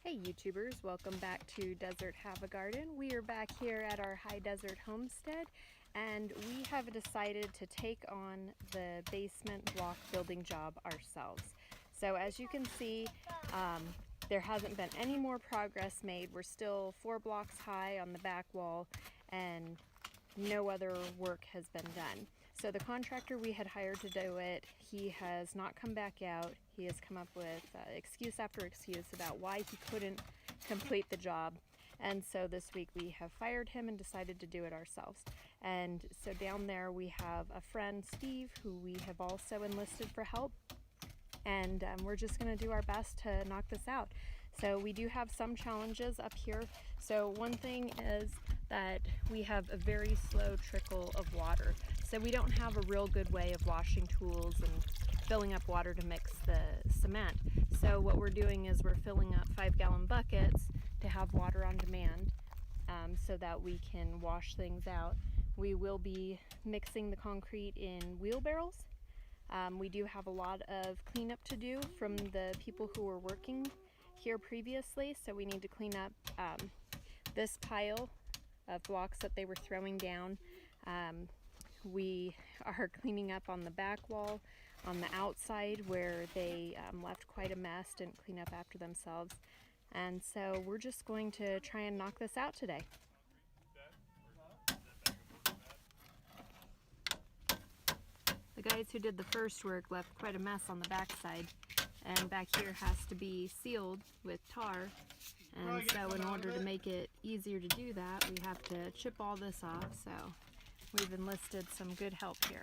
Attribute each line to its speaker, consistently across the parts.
Speaker 1: Hey YouTubers, welcome back to Desert Have a Garden. We are back here at our high desert homestead and we have decided to take on the basement block building job ourselves. So as you can see, there hasn't been any more progress made. We're still 4 blocks high on the back wall and no other work has been done. So the contractor we had hired to do it, he has not come back out. He has come up with excuse after excuse about why he couldn't complete the job. And so this week we have fired him and decided to do it ourselves. And so down there we have a friend, Steve, who we have also enlisted for help. And we're just going to do our best to knock this out. So we do have some challenges up here. So one thing is that we have a very slow trickle of water. So we don't have a real good way of washing tools and filling up water to mix the cement. So what we're doing is we're filling up 5-gallon buckets to have water on demand so that we can wash things out. We will be mixing the concrete in wheelbarrows. We do have a lot of cleanup to do from the people who were working here previously, so we need to clean up this pile of blocks that they were throwing down. We are cleaning up on the back wall, on the outside where they left quite a mess, didn't clean up after themselves. And so we're just going to try and knock this out today. The guys who did the first work left quite a mess on the backside, and back here has to be sealed with tar. And so in order to make it easier to do that, we have to chip all this off. So we've enlisted some good help here.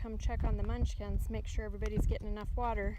Speaker 1: come check on the munchkins, make sure everybody's getting enough water.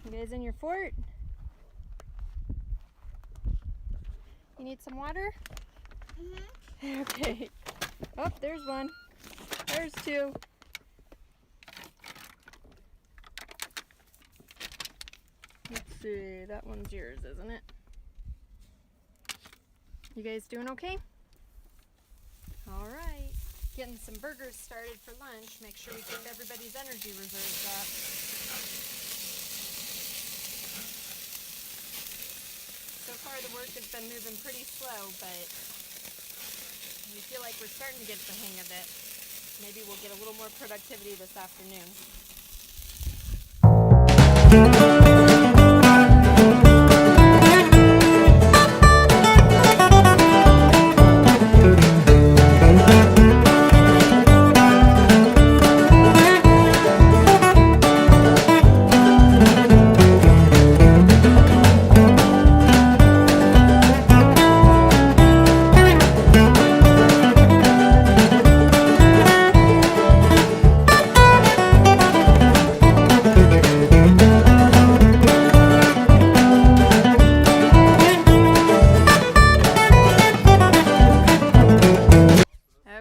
Speaker 1: You guys in your fort? You need some water? Mm-hmm. Okay. Oh, there's one. There's two. Let's see, that one's yours, isn't it? You guys doing okay? All right. Getting some burgers started for lunch. Make sure we keep everybody's energy reserves up. So far the work has been moving pretty slow, but we feel like we're starting to get the hang of it. Maybe we'll get a little more productivity this afternoon.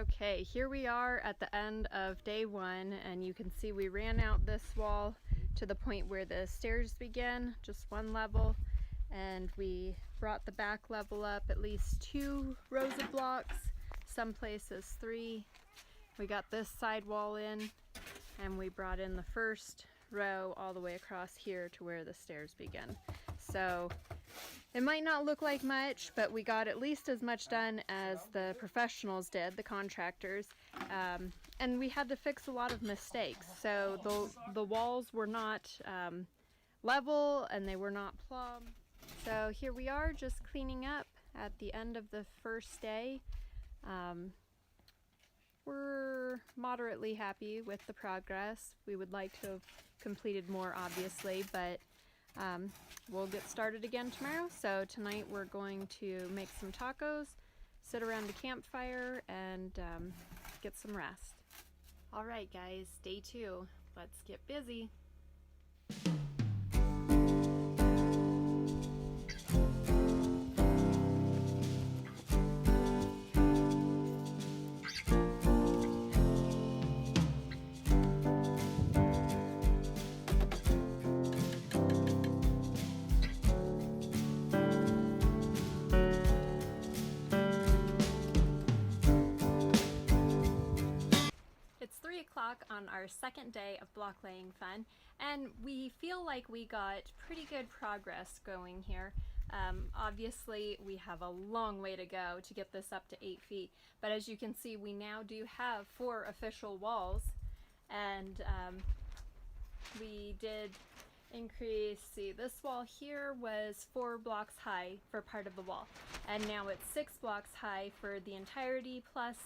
Speaker 1: Okay, here we are at the end of day one, and you can see we ran out this wall to the point where the stairs begin, just one level, and we brought the back level up at least 2 rows of blocks, some places 3. We got this side wall in, and we brought in the first row all the way across here to where the stairs begin. So it might not look like much, but we got at least as much done as the professionals did, the contractors, and we had to fix a lot of mistakes. So the walls were not level and they were not plumb. So here we are just cleaning up at the end of the first day. We're moderately happy with the progress. We would like to have completed more, obviously, but we'll get started again tomorrow. So tonight we're going to make some tacos, sit around the campfire, and get some rest. All right, guys, day 2. Let's get busy. It's 3 o'clock on our second day of block laying fun, and we feel like we got pretty good progress going here. Obviously, we have a long way to go to get this up to 8 feet, but as you can see, we now do have 4 official walls, and we did increase, see, this wall here was 4 blocks high for part of the wall, and now it's 6 blocks high for the entirety, plus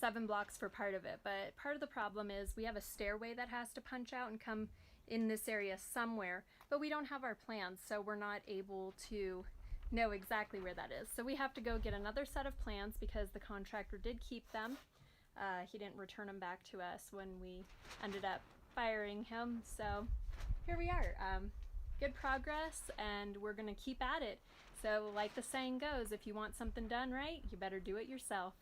Speaker 1: 7 blocks for part of it. But part of the problem is we have a stairway that has to punch out and come in this area somewhere, but we don't have our plans, so we're not able to know exactly where that is. So we have to go get another set of plans because the contractor did keep them. He didn't return them back to us when we ended up firing him. So here we are. Good progress, and we're gonna keep at it. So like the saying goes, if you want something done right, you better do it yourself.